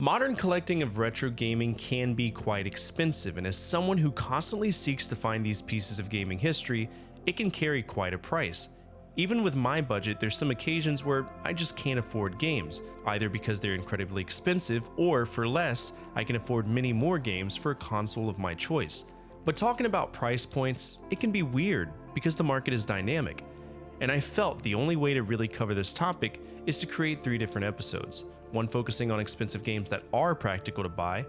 Modern collecting of retro gaming can be quite expensive, and as someone who constantly seeks to find these pieces of gaming history, it can carry quite a price. Even with my budget, there's some occasions where I just can't afford games, either because they're incredibly expensive, or for less, I can afford many more games for a console of my choice. But talking about price points, it can be weird because the market is dynamic. And I felt the only way to really cover this topic is to create 3 different episodes. One focusing on expensive games that are practical to buy,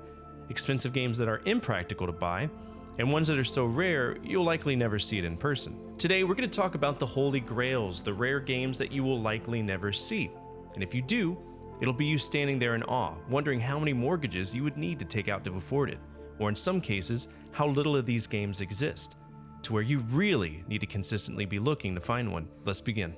expensive games that are impractical to buy, and ones that are so rare you'll likely never see it in person. Today we're going to talk about the holy grails, the rare games that you will likely never see. And if you do, it'll be you standing there in awe, wondering how many mortgages you would need to take out to afford it, or in some cases, how little of these games exist, to where you really need to consistently be looking to find one. Let's begin.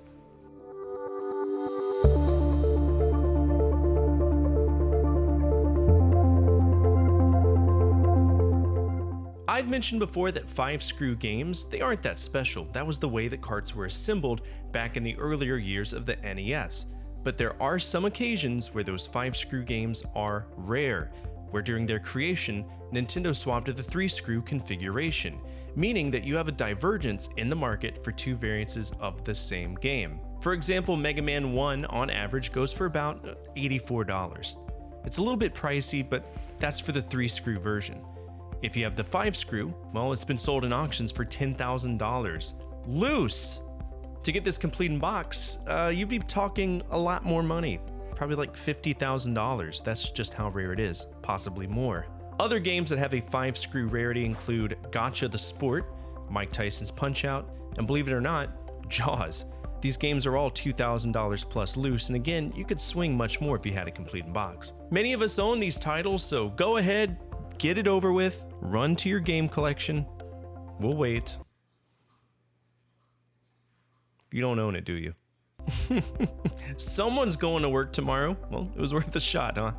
I've mentioned before that 5-screw games, they aren't that special. That was the way that carts were assembled back in the earlier years of the NES. But there are some occasions where those 5-screw games are rare, where during their creation, Nintendo swapped to the 3-screw configuration, meaning that you have a divergence in the market for 2 variances of the same game. For example, Mega Man 1 on average goes for about $84. It's a little bit pricey, but that's for the 3-screw version. If you have the 5-screw, well, it's been sold in auctions for $10,000. Loose! To get this complete in box, you'd be talking a lot more money. Probably like $50,000. That's just how rare it is, possibly more. Other games that have a 5-screw rarity include Gotcha the Sport, Mike Tyson's Punch-Out!, and believe it or not, Jaws. These games are all $2,000 plus loose, and again, you could swing much more if you had a complete in box. Many of us own these titles, so go ahead, get it over with, run to your game collection. We'll wait. You don't own it, do you? Someone's going to work tomorrow. Well, it was worth a shot, huh?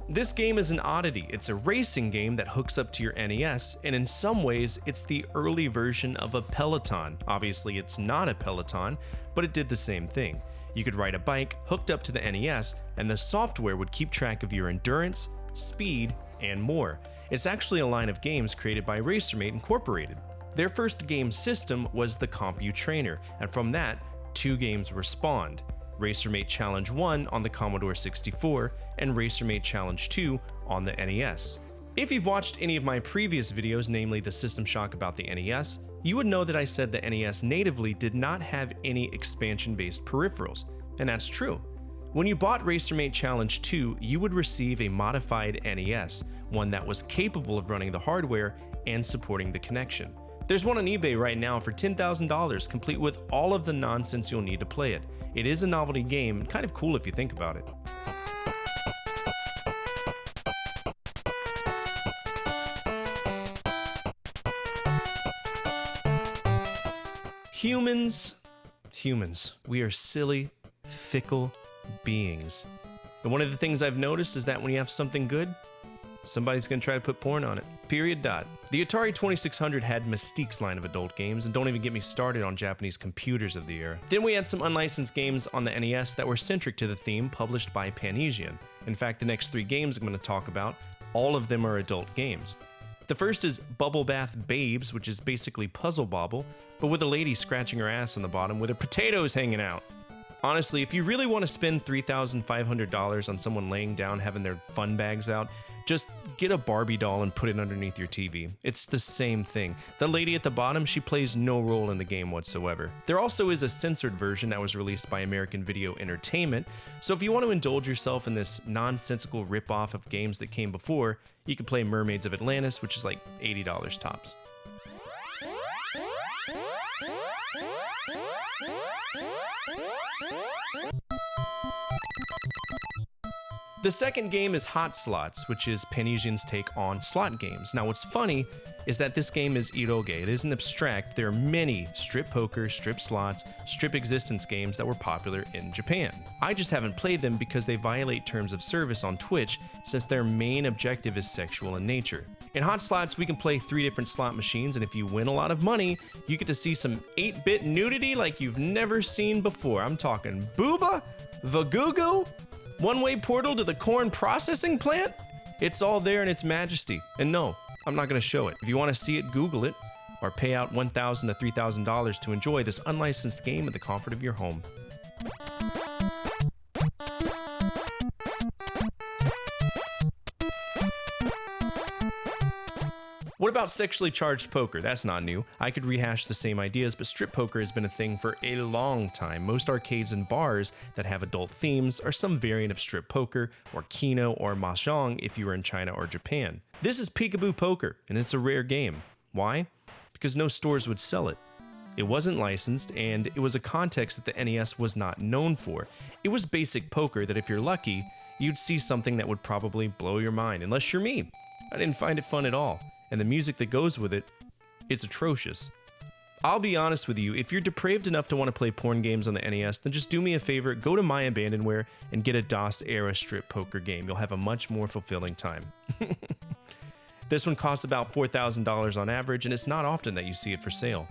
This game is an oddity. It's a racing game that hooks up to your NES, and in some ways, it's the early version of a Peloton. Obviously, it's not a Peloton, but it did the same thing. You could ride a bike hooked up to the NES, and the software would keep track of your endurance, speed, and more. It's actually a line of games created by RacerMate Incorporated. Their first game system was the CompuTrainer, and from that, 2 games were spawned: RacerMate Challenge 1 on the Commodore 64 and RacerMate Challenge 2 on the NES. If you've watched any of my previous videos, namely the System Shock about the NES, you would know that I said the NES natively did not have any expansion-based peripherals, and that's true. When you bought RacerMate Challenge 2, you would receive a modified NES, one that was capable of running the hardware and supporting the connection. There's one on eBay right now for $10,000, complete with all of the nonsense you'll need to play it. It is a novelty game, and kind of cool if you think about it. Humans, we are silly, fickle beings. And one of the things I've noticed is that when you have something good, somebody's gonna try to put porn on it. Period. Dot. The Atari 2600 had Mystique's line of adult games, and don't even get me started on Japanese computers of the era. Then we had some unlicensed games on the NES that were centric to the theme published by Panesian. In fact, the next 3 games I'm going to talk about, all of them are adult games. The first is Bubble Bath Babes, which is basically Puzzle Bobble, but with a lady scratching her ass on the bottom with her potatoes hanging out. Honestly, if you really want to spend $3,500 on someone laying down having their fun bags out, just get a Barbie doll and put it underneath your TV. It's the same thing. The lady at the bottom, she plays no role in the game whatsoever. There also is a censored version that was released by American Video Entertainment, so if you want to indulge yourself in this nonsensical ripoff of games that came before, you can play Mermaids of Atlantis, which is like $80 tops. The second game is Hot Slots, which is Panesian's take on slot games. Now what's funny is that this game is iroge. It isn't abstract. There are many strip poker, strip slots, strip existence games that were popular in Japan. I just haven't played them because they violate terms of service on Twitch, since their main objective is sexual in nature. In Hot Slots, we can play 3 different slot machines, and if you win a lot of money, you get to see some 8-bit nudity like you've never seen before. I'm talking booba, vagugo, One-way portal to the corn processing plant? It's all there in its majesty. And no, I'm not going to show it. If you want to see it, Google it, or pay out $1,000 to $3,000 to enjoy this unlicensed game at the comfort of your home. What about sexually charged poker? That's not new. I could rehash the same ideas, but strip poker has been a thing for a long time. Most arcades and bars that have adult themes are some variant of strip poker, or keno, or mahjong if you were in China or Japan. This is Peekaboo Poker, and it's a rare game. Why? Because no stores would sell it. It wasn't licensed, and it was a context that the NES was not known for. It was basic poker that if you're lucky, you'd see something that would probably blow your mind, unless you're me. I didn't find it fun at all. And the music that goes with it, it's atrocious. I'll be honest with you, if you're depraved enough to want to play porn games on the NES, then just do me a favor, go to My Abandonware and get a DOS-era strip poker game. You'll have a much more fulfilling time. This one costs about $4,000 on average, and it's not often that you see it for sale.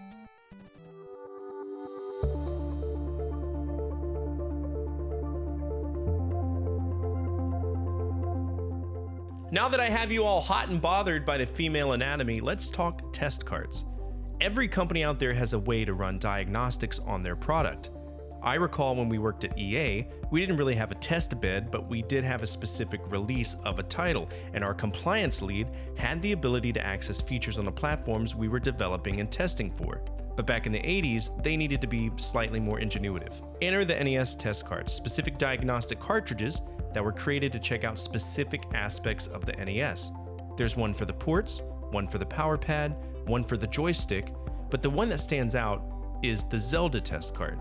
Now that I have you all hot and bothered by the female anatomy, let's talk test cards. Every company out there has a way to run diagnostics on their product. I recall when we worked at EA, we didn't really have a test bed, but we did have a specific release of a title, and our compliance lead had the ability to access features on the platforms we were developing and testing for. But back in the 80s, they needed to be slightly more ingenuitive. Enter the NES test cards, specific diagnostic cartridges that were created to check out specific aspects of the NES. There's one for the ports, one for the power pad, one for the joystick, but the one that stands out is the Zelda test card.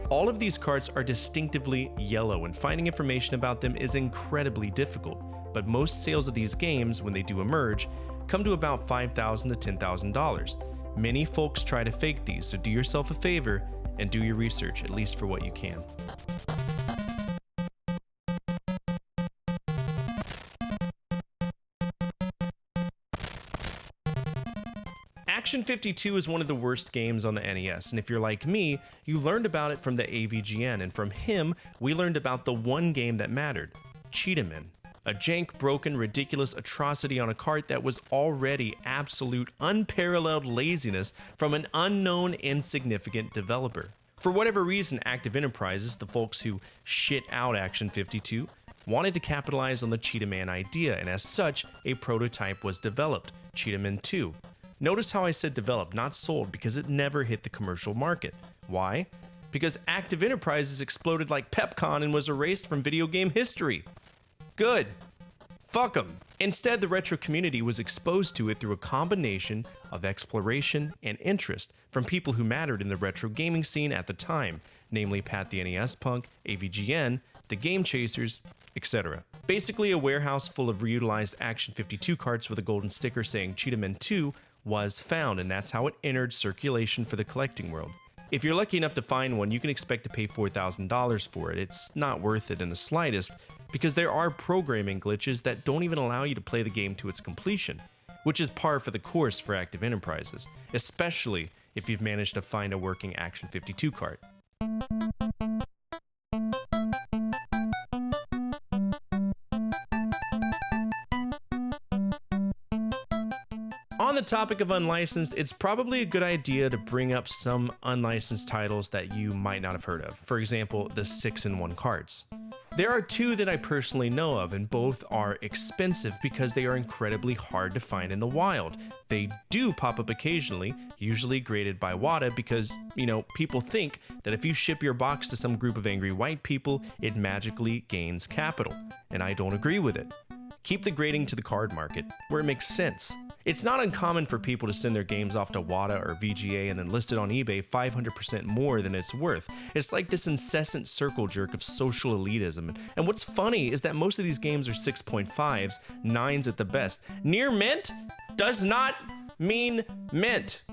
All of these cards are distinctively yellow, and finding information about them is incredibly difficult, but most sales of these games, when they do emerge, come to about $5,000 to $10,000. Many folks try to fake these, so do yourself a favor and do your research, at least for what you can. Action 52 is one of the worst games on the NES, and if you're like me, you learned about it from the AVGN, and from him, we learned about the one game that mattered, Cheetah-Man. A jank, broken, ridiculous atrocity on a cart that was already absolute unparalleled laziness from an unknown, insignificant developer. For whatever reason, Active Enterprises, the folks who shit out Action 52, wanted to capitalize on the Cheetah-Man idea, and as such, a prototype was developed, Cheetah-Man 2. Notice how I said developed, not sold, because it never hit the commercial market. Why? Because Active Enterprises exploded like PepCon and was erased from video game history. Good. Fuck them. Instead, the retro community was exposed to it through a combination of exploration and interest from people who mattered in the retro gaming scene at the time, namely Pat the NES Punk, AVGN, the Game Chasers, etc. Basically a warehouse full of reutilized Action 52 carts with a golden sticker saying Cheetah-Man 2 was found, and that's how it entered circulation for the collecting world. If you're lucky enough to find one, you can expect to pay $4,000 for it. It's not worth it in the slightest, because there are programming glitches that don't even allow you to play the game to its completion, which is par for the course for Active Enterprises, especially if you've managed to find a working Action 52 cart. On the topic of unlicensed, it's probably a good idea to bring up some unlicensed titles that you might not have heard of. For example, the 6-in-1 carts. There are two that I personally know of, and both are expensive because they are incredibly hard to find in the wild. They do pop up occasionally, usually graded by WATA because, people think that if you ship your box to some group of angry white people, it magically gains capital. And I don't agree with it. Keep the grading to the card market, where it makes sense. It's not uncommon for people to send their games off to WATA or VGA and then list it on eBay 500% more than it's worth. It's like this incessant circle jerk of social elitism. And what's funny is that most of these games are 6.5s, 9s at the best. Near mint does not mean mint.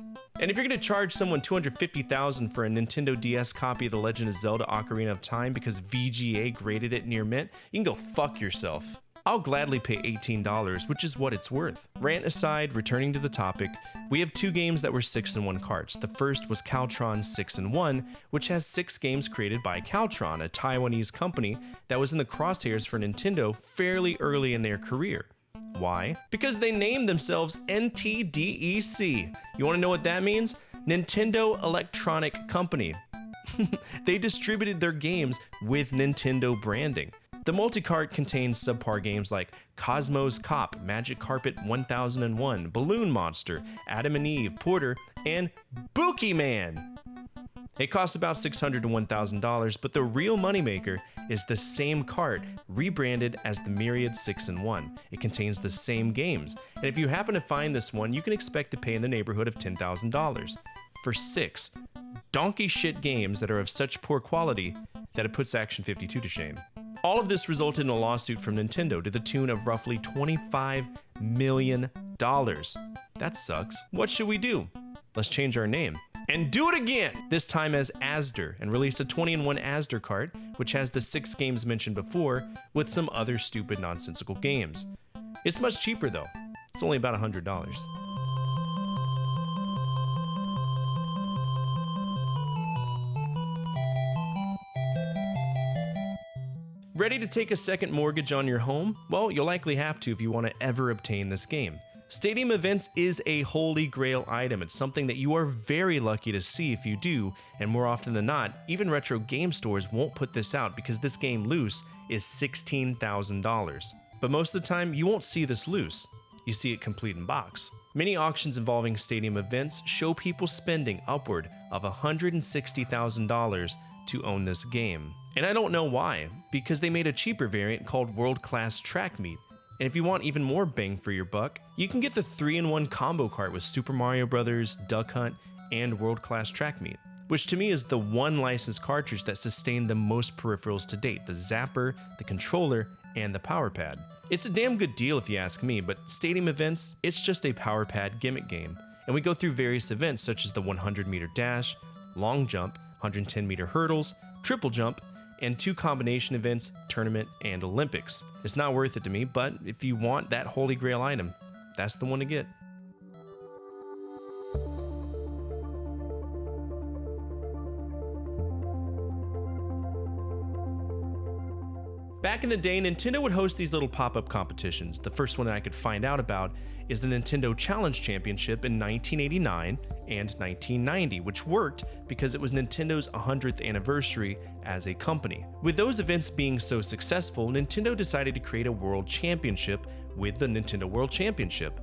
And if you're going to charge someone $250,000 for a Nintendo DS copy of The Legend of Zelda Ocarina of Time because VGA graded it near mint, you can go fuck yourself. I'll gladly pay $18, which is what it's worth. Rant aside, returning to the topic, we have 2 games that were 6-in-1 carts. The first was Caltron 6-in-1, which has 6 games created by Caltron, a Taiwanese company that was in the crosshairs for Nintendo fairly early in their career. Why? Because they named themselves NTDEC. You want to know what that means? Nintendo Electronic Company. They distributed their games with Nintendo branding. The multi-cart contains subpar games like Cosmos Cop, Magic Carpet 1001, Balloon Monster, Adam and Eve, Porter, and Bookie Man. It costs about $600 to $1,000, but the real moneymaker is the same cart, rebranded as the Myriad 6-in-1. It contains the same games, and if you happen to find this one, you can expect to pay in the neighborhood of $10,000 for 6 donkey shit games that are of such poor quality that it puts Action 52 to shame. All of this resulted in a lawsuit from Nintendo to the tune of roughly $25 million. That sucks. What should we do? Let's change our name. And do it again! This time as Asder, and release a 20-in-1 Asder cart, which has the 6 games mentioned before, with some other stupid nonsensical games. It's much cheaper though. It's only about $100. Ready to take a second mortgage on your home? Well, you'll likely have to if you want to ever obtain this game. Stadium Events is a holy grail item. It's something that you are very lucky to see if you do, and more often than not, even retro game stores won't put this out because this game loose is $16,000. But most of the time, you won't see this loose. You see it complete in box. Many auctions involving Stadium Events show people spending upward of $160,000 to own this game. And I don't know why, because they made a cheaper variant called World Class Track Meet. And if you want even more bang for your buck, you can get the 3-in-1 combo cart with Super Mario Bros., Duck Hunt, and World Class Track Meet, which to me is the one licensed cartridge that sustained the most peripherals to date: the zapper, the controller, and the power pad. It's a damn good deal if you ask me, but Stadium Events, it's just a power pad gimmick game. And we go through various events such as the 100-meter dash, long jump, 110-meter hurdles, triple jump, and 2 combination events, tournament, and Olympics. It's not worth it to me, but if you want that holy grail item, that's the one to get. Back in the day, Nintendo would host these little pop-up competitions. The first one that I could find out about is the Nintendo Challenge Championship in 1989 and 1990, which worked because it was Nintendo's 100th anniversary as a company. With those events being so successful, Nintendo decided to create a World Championship with the Nintendo World Championship,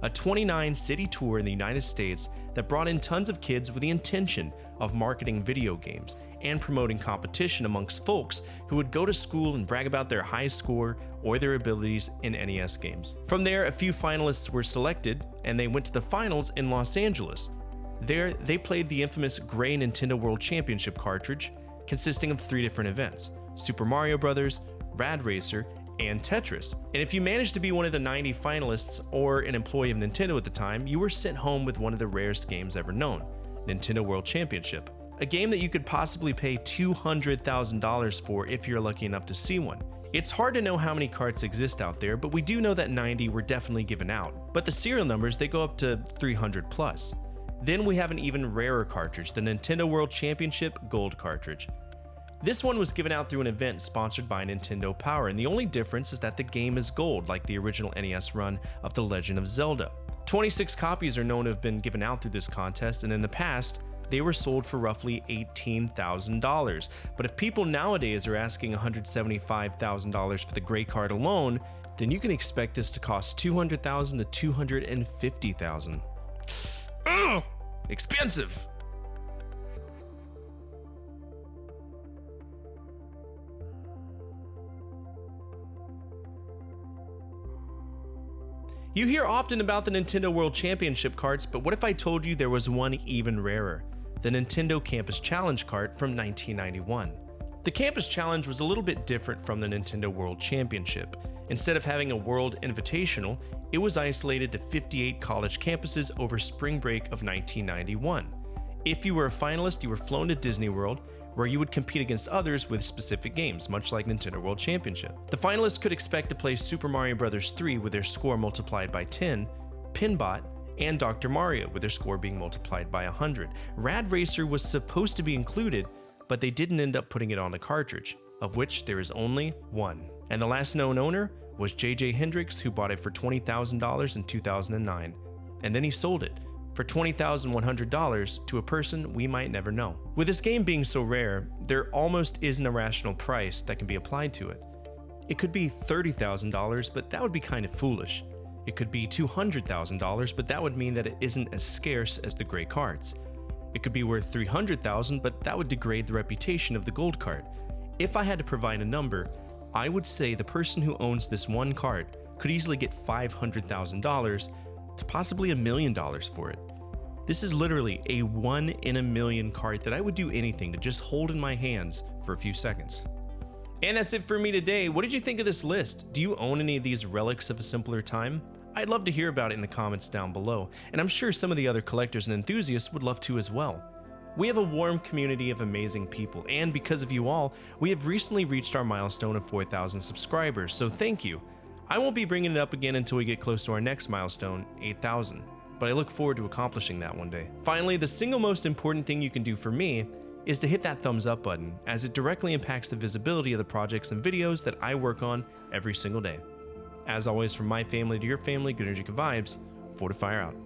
a 29-city tour in the United States that brought in tons of kids with the intention of marketing video games and promoting competition amongst folks who would go to school and brag about their high score or their abilities in NES games. From there, a few finalists were selected, and they went to the finals in Los Angeles. There, they played the infamous gray Nintendo World Championship cartridge, consisting of 3 different events: Super Mario Bros., Rad Racer, and Tetris. And if you managed to be one of the 90 finalists or an employee of Nintendo at the time, you were sent home with one of the rarest games ever known, Nintendo World Championship. A game that you could possibly pay $200,000 for if you're lucky enough to see one. It's hard to know how many carts exist out there, but we do know that 90 were definitely given out. But the serial numbers, they go up to 300 plus. Then we have an even rarer cartridge, the Nintendo World Championship Gold cartridge. This one was given out through an event sponsored by Nintendo Power, and the only difference is that the game is gold, like the original NES run of The Legend of Zelda. 26 copies are known to have been given out through this contest, and in the past, they were sold for roughly $18,000. But if people nowadays are asking $175,000 for the gray card alone, then you can expect this to cost $200,000 to $250,000. Ugh! Expensive! You hear often about the Nintendo World Championship carts, but what if I told you there was one even rarer? The Nintendo Campus Challenge cart from 1991. The Campus Challenge was a little bit different from the Nintendo World Championship. Instead of having a World Invitational, it was isolated to 58 college campuses over spring break of 1991. If you were a finalist, you were flown to Disney World, where you would compete against others with specific games, much like Nintendo World Championship. The finalists could expect to play Super Mario Bros. 3 with their score multiplied by 10, Pinbot, and Dr. Mario with their score being multiplied by 100. Rad Racer was supposed to be included, but they didn't end up putting it on the cartridge, of which there is only one. And the last known owner was J.J. Hendricks, who bought it for $20,000 in 2009. And then he sold it for $20,100 to a person we might never know. With this game being so rare, there almost isn't a rational price that can be applied to it. It could be $30,000, but that would be kind of foolish. It could be $200,000, but that would mean that it isn't as scarce as the gray cards. It could be worth $300,000, but that would degrade the reputation of the gold card. If I had to provide a number, I would say the person who owns this one card could easily get $500,000 to possibly $1 million for it. This is literally a 1 in a million card that I would do anything to just hold in my hands for a few seconds. And that's it for me today. What did you think of this list? Do you own any of these relics of a simpler time? I'd love to hear about it in the comments down below, and I'm sure some of the other collectors and enthusiasts would love to as well. We have a warm community of amazing people, and because of you all, we have recently reached our milestone of 4,000 subscribers, so thank you. I won't be bringing it up again until we get close to our next milestone, 8,000, but I look forward to accomplishing that one day. Finally, the single most important thing you can do for me is to hit that thumbs up button, as it directly impacts the visibility of the projects and videos that I work on every single day. As always, from my family to your family, good energy, good vibes, Fortefyre out.